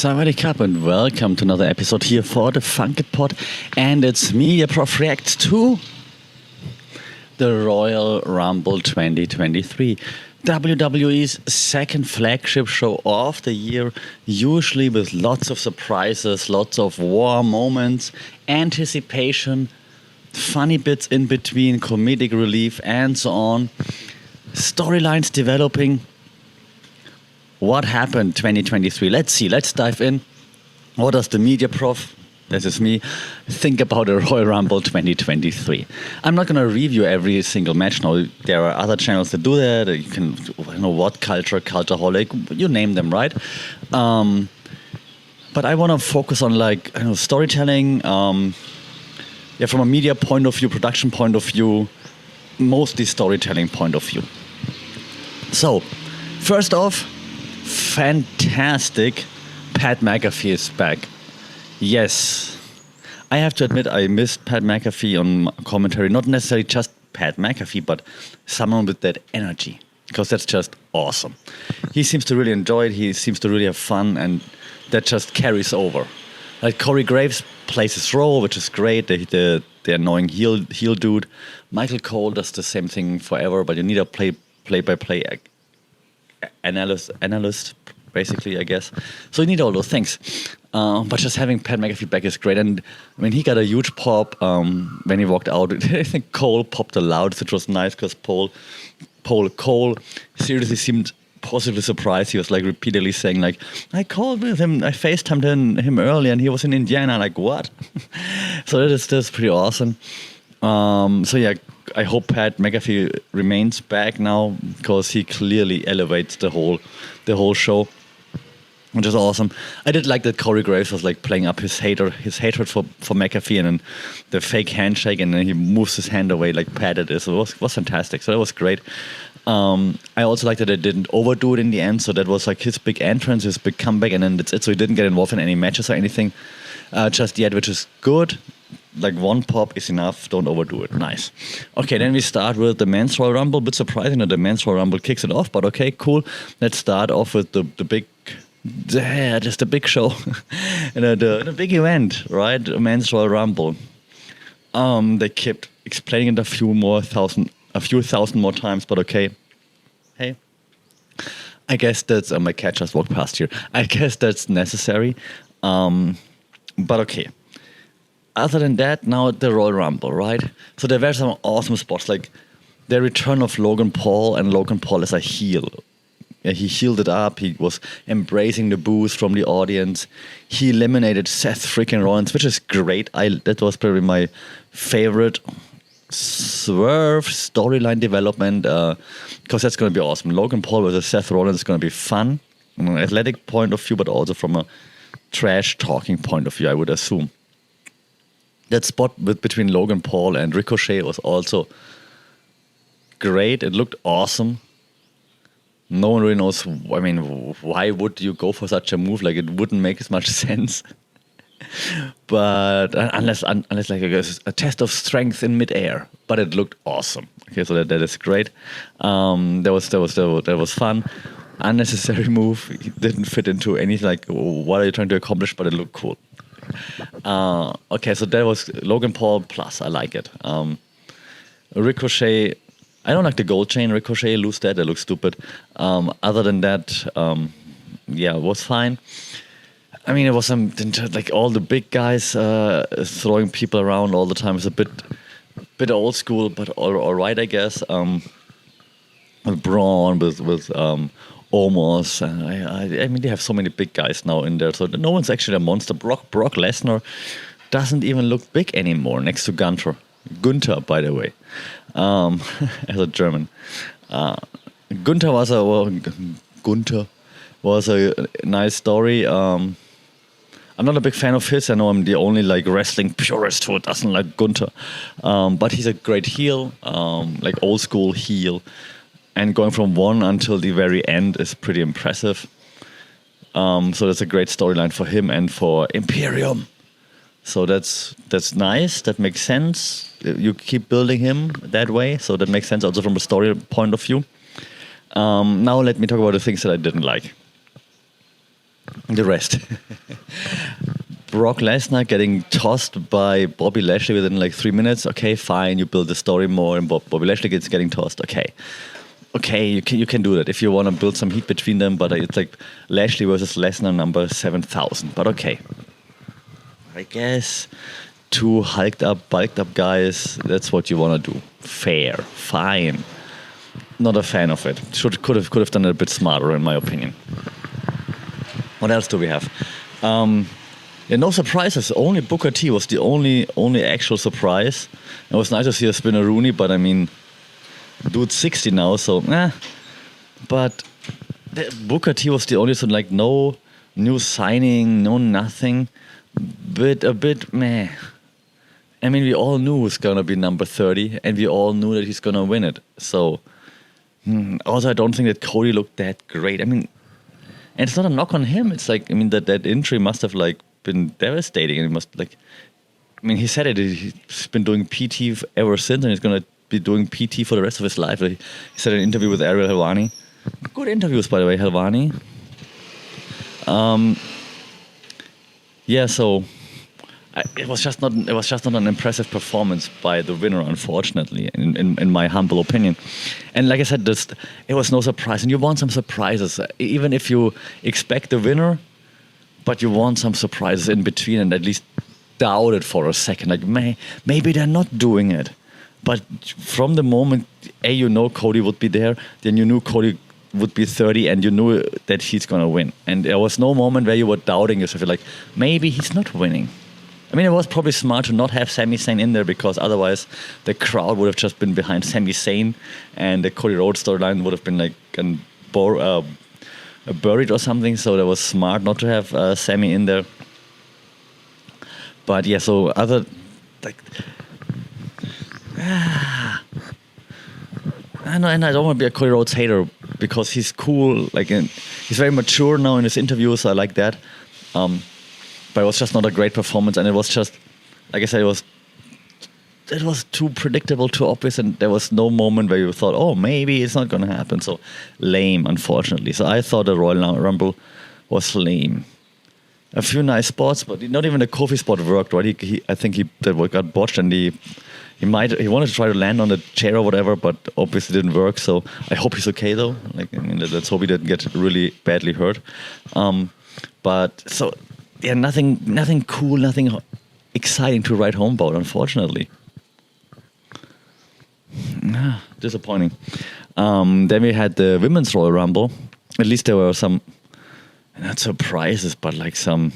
Sawadee Cup and welcome to another episode here for the Funky Pod. And it's me, your Prof Reacts To the Royal Rumble 2023. WWE's second flagship show of the year, usually with lots of surprises, lots of war moments, anticipation, funny bits in between, comedic relief, and so on. Storylines developing. What happened 2023? Let's see. Let's dive in. What does the media prof, this is me, think about the Royal Rumble 2023? I'm not going to review every single match now. There are other channels that do that. You can, what culture, Cultureholic, you name them, right? But I want to focus on storytelling. From a media point of view, production point of view, mostly storytelling point of view. So, first off, fantastic. Pat McAfee is back. Yes. I have to admit I missed Pat McAfee on commentary. Not necessarily just Pat McAfee, but someone with that energy. Because that's just awesome. He seems to really enjoy it. He seems to really have fun. And that just carries over. Like Corey Graves plays his role, which is great. The annoying heel dude. Michael Cole does the same thing forever. But you need a play-by-play analyst, basically, I guess. So you need all those things. But just having Pat McAfee back is great. And I mean, he got a huge pop when he walked out. I think Cole popped the loudest, which was nice because Cole seriously seemed positively surprised. He was repeatedly saying I called with him, I FaceTimed him earlier and he was in Indiana. Like, what? So that's pretty awesome. I hope Pat McAfee remains back now because he clearly elevates the whole show, which is awesome. I did like that Corey Graves was playing up his hatred for McAfee and then the fake handshake and then he moves his hand away like Pat it is. So it was fantastic. So that was great. I also liked that they didn't overdo it in the end. So that was his big entrance, his big comeback, and then that's it. So he didn't get involved in any matches or anything just yet, which is good. One pop is enough, don't overdo it. Nice. Okay, then we start with the Men's Royal Rumble. A bit surprising that the Men's Royal Rumble kicks it off, but okay, cool. Let's start off with the big show. and the big event, right? The Men's Royal Rumble. They kept explaining it a few thousand more times, but okay. Hey. I guess that's, my cat just walked past here. I guess that's necessary. But okay. Other than that, now the Royal Rumble, right? So there were some awesome spots, like the return of Logan Paul, and Logan Paul as a heel. Yeah, he healed it up. He was embracing the boos from the audience. He eliminated Seth freaking Rollins, which is great. That was probably my favorite swerve storyline development because that's going to be awesome. Logan Paul versus Seth Rollins is going to be fun from an athletic point of view, but also from a trash talking point of view, I would assume. That spot between Logan Paul and Ricochet was also great. It looked awesome. No one really knows. I mean, why would you go for such a move? It wouldn't make as much sense. But unless a test of strength in midair. But it looked awesome. Okay, so that is great. That was fun. Unnecessary move. It didn't fit into anything. What are you trying to accomplish? But it looked cool. Okay, so that was Logan Paul plus. I like it. Ricochet, I don't like the gold chain. Ricochet, lose that. That looks stupid. Other than that, it was fine. I mean, it was all the big guys throwing people around all the time. It's a bit old school, but all right, I guess. With Braun, with Omos, I mean, they have so many big guys now in there, so no one's actually a monster. Brock Lesnar doesn't even look big anymore next to Gunther, by the way, as a German. Gunther was a nice story. I'm not a big fan of his. I know I'm the only wrestling purist who doesn't like Gunther, but he's a great heel, old school heel. And going from one until the very end is pretty impressive. So that's a great storyline for him and for Imperium. So that's nice. That makes sense. You keep building him that way. So that makes sense also from a story point of view. Now let me talk about the things that I didn't like. The rest. Brock Lesnar getting tossed by Bobby Lashley within like 3 minutes. Okay, fine. You build the story more, and Bobby Lashley gets getting tossed. Okay, you can do that if you want to build some heat between them. But it's like Lashley versus Lesnar number 7,000. But okay, I guess two bulked up guys. That's what you want to do. Fair, fine. Not a fan of it. Could have done it a bit smarter, in my opinion. What else do we have? Yeah, no surprises. Only Booker T was the only actual surprise. It was nice to see a Spinner Rooney, but I mean, dude's 60 now, so But Booker T was the only, so like no new signing, no nothing. A bit meh. I mean, we all knew he was gonna be number 30, and we all knew that he's gonna win it. So also, I don't think that Cody looked that great. I mean, and it's not a knock on him. It's like, I mean, that injury must have like been devastating, and he must like. I mean, he said it. He's been doing PT ever since, and he's gonna be doing PT for the rest of his life. He said in an interview with Ariel Helwani. Good interviews, by the way, Helwani. Yeah, so it was just not an impressive performance by the winner, unfortunately, in my humble opinion. And like I said, it was no surprise. And you want some surprises, even if you expect the winner, but you want some surprises in between, and at least doubt it for a second. Like maybe they're not doing it. But from the moment you know Cody would be there, then you knew Cody would be 30, and you knew that he's gonna win. And there was no moment where you were doubting yourself. You're like, maybe he's not winning. I mean, it was probably smart to not have Sami Zayn in there, because otherwise the crowd would have just been behind Sami Zayn, and the Cody Rhodes storyline would have been like buried or something. So that was smart not to have Sami in there. But yeah, so other like. And I don't want to be a Cody Rhodes hater, because he's cool, like he's very mature now in his interviews. I like that, but it was just not a great performance, and it was just, like I said, it was too predictable, too obvious, and there was no moment where you thought, oh, maybe it's not going to happen. So lame, unfortunately. So I thought the Royal Rumble was lame. A few nice spots, but not even the Kofi spot worked. Right? I think that got botched, and he wanted to try to land on the chair or whatever, but obviously didn't work. So I hope he's okay though. Like, I mean, let's hope he didn't get really badly hurt. But so yeah, nothing cool, nothing exciting to write home about, unfortunately. Disappointing. Then we had the Women's Royal Rumble. At least there were some, not surprises, but like some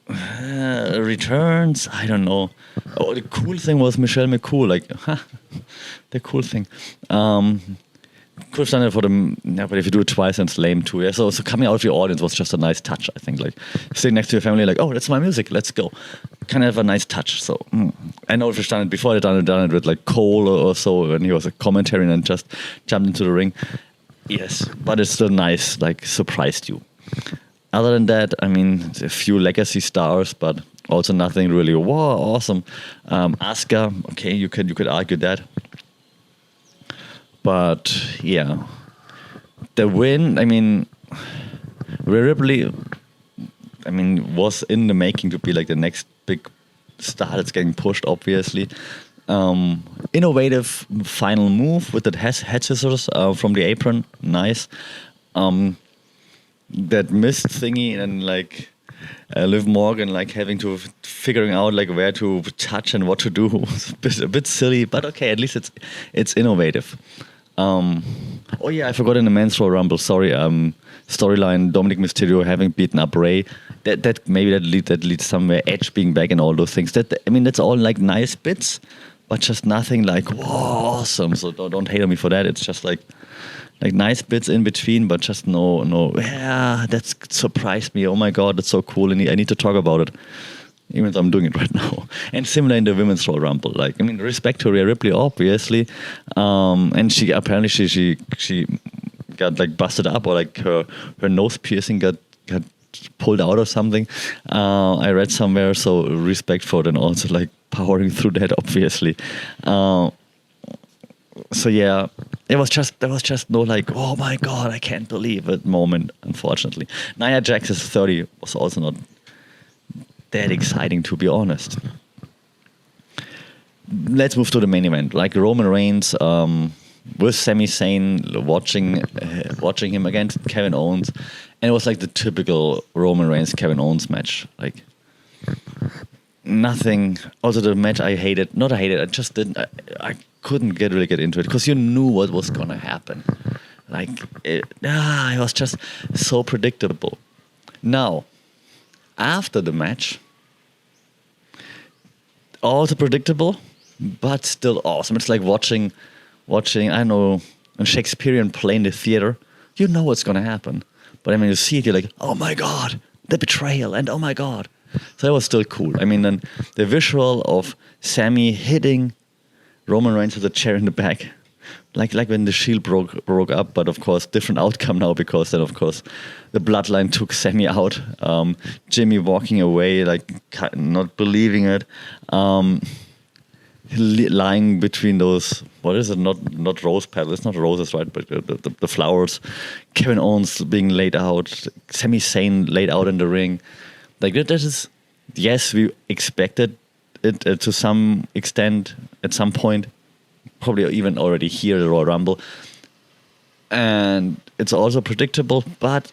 returns. I don't know. Oh, the cool thing was Michelle McCool. Like, the cool thing. Could have done it for them, yeah, but if you do it twice, then it's lame too. Yeah. So coming out of the audience was just a nice touch, I think. Like, sitting next to your family, like, oh, that's my music, let's go. Kind of a nice touch. So I know if you've done it before, I've done it with like Cole or so, when he was a commentary and then just jumped into the ring. Yes, but it's still nice, like, surprised you. Other than that, I mean, a few legacy stars, but also nothing really, wow, awesome. Asuka, okay, you could argue that. But yeah, the win, I mean, Rhea Ripley, I mean, was in the making to be like the next big star that's getting pushed, obviously. Innovative final move with that head scissors from the apron, nice. That missed thingy, and like Liv Morgan like having to figuring out like where to touch and what to do was a bit silly, but okay, at least it's innovative. Oh yeah, I forgot in the Men's Royal Rumble. Sorry, storyline: Dominic Mysterio having beaten up Ray. That leads somewhere. Edge being back and all those things. I mean, that's all like nice bits, but just nothing like whoa, awesome. So don't hate on me for that. It's just like nice bits in between, but just no. Yeah, that's surprised me. Oh my god, that's so cool, and I need to talk about it. Even though I'm doing it right now. And similar in the Women's Royal Rumble. Like, I mean, respect to Rhea Ripley, obviously. And she apparently she got like busted up, or like her nose piercing got pulled out or something. I read somewhere, so respect for it, and also like powering through that, obviously. So yeah, there was just no like, oh my God, I can't believe it moment, unfortunately. Nia Jax's 30 was also not that exciting, to be honest. Let's move to the main event. Like Roman Reigns with Sami Zayn, watching him against Kevin Owens, and it was like the typical Roman Reigns Kevin Owens match. Like nothing. Also, the match I hated. Not I hated. I just didn't. I couldn't really get into it because you knew what was gonna happen. Like it was just so predictable. Now, after the match, also predictable, but still awesome. It's like watching, I don't know, a Shakespearean play in the theater. You know what's gonna happen, but I mean, you see it, you're like, oh my God, the betrayal, and oh my God. So that was still cool. I mean, then the visual of Sami hitting Roman Reigns with a chair in the back, like when the Shield broke up, but of course different outcome now because then of course the Bloodline took Sami out. Jimmy walking away, like not believing it, lying between those, what is it? Not rose petals, it's not roses, right? But the flowers. Kevin Owens being laid out, Sami Zayn laid out in the ring. Like that is, yes, we expected it to some extent at some point, probably even already here at the Royal Rumble, and it's also predictable, but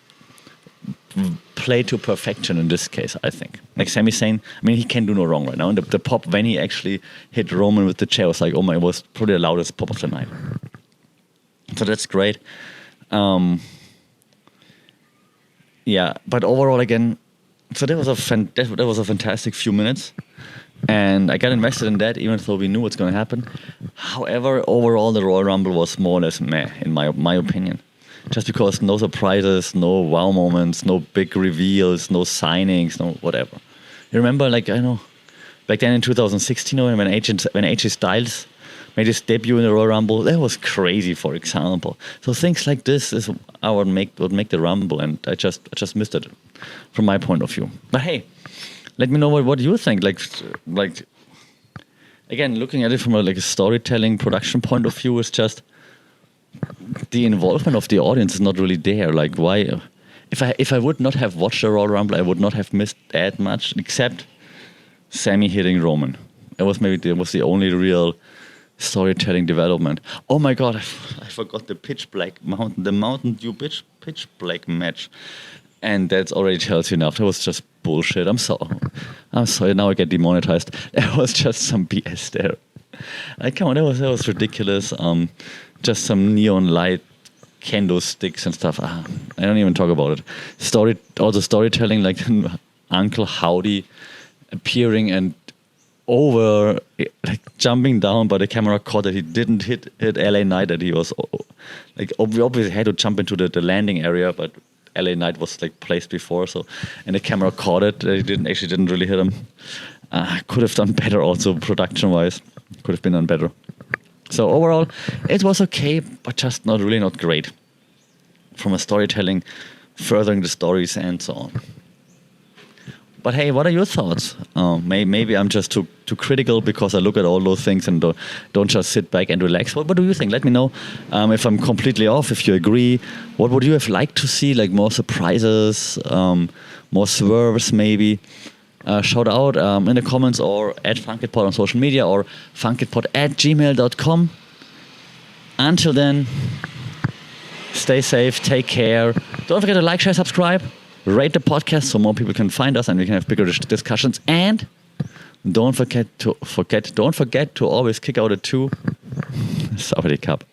played to perfection in this case, I think. Like Sami Zayn, I mean, he can do no wrong right now. And the pop when he actually hit Roman with the chair was like, oh my, it was probably the loudest pop of the night. So that's great. Yeah, but overall again, so that was a fantastic few minutes. And I got invested in that, even though we knew what's going to happen. However, overall, the Royal Rumble was more or less meh, in my opinion. Just because no surprises, no wow moments, no big reveals, no signings, no whatever. You remember, like, I know, back then in 2016, when AJ Styles made his debut in the Royal Rumble, that was crazy, for example. So things like this is what make the Rumble, and I just missed it from my point of view. But hey, let me know what you think. Like again, looking at it from a storytelling production point of view, is just the involvement of the audience is not really there. Like, why? If I would not have watched the Royal Rumble, I would not have missed that much, except Sami hitting Roman. It was the only real storytelling development. Oh my God, I forgot the Mountain Dew pitch black match. And that already tells you enough. That was just bullshit. I'm sorry. Now I get demonetized. That was just some BS there. Like, come on, that was ridiculous. Just some neon light candlesticks and stuff. I don't even talk about it. Storytelling, like Uncle Howdy appearing and jumping down, but the camera caught that he didn't hit LA Knight. That he was like obviously had to jump into the landing area, but LA Knight was like placed before, so, and the camera caught it. He didn't really hit him. Could have done better also production wise. Could have been done better. So overall, it was okay, but just not great from a storytelling, furthering the stories and so on. But hey, what are your thoughts? Maybe I'm just too critical because I look at all those things and don't just sit back and relax. What do you think? Let me know if I'm completely off, if you agree. What would you have liked to see? Like more surprises, more swerves maybe? Shout out in the comments or at FunkitPod on social media or funkitpod@gmail.com. Until then, stay safe, take care. Don't forget to like, share, subscribe. Rate the podcast so more people can find us and we can have bigger discussions. And don't forget to always kick out a 2. Saudi Cup.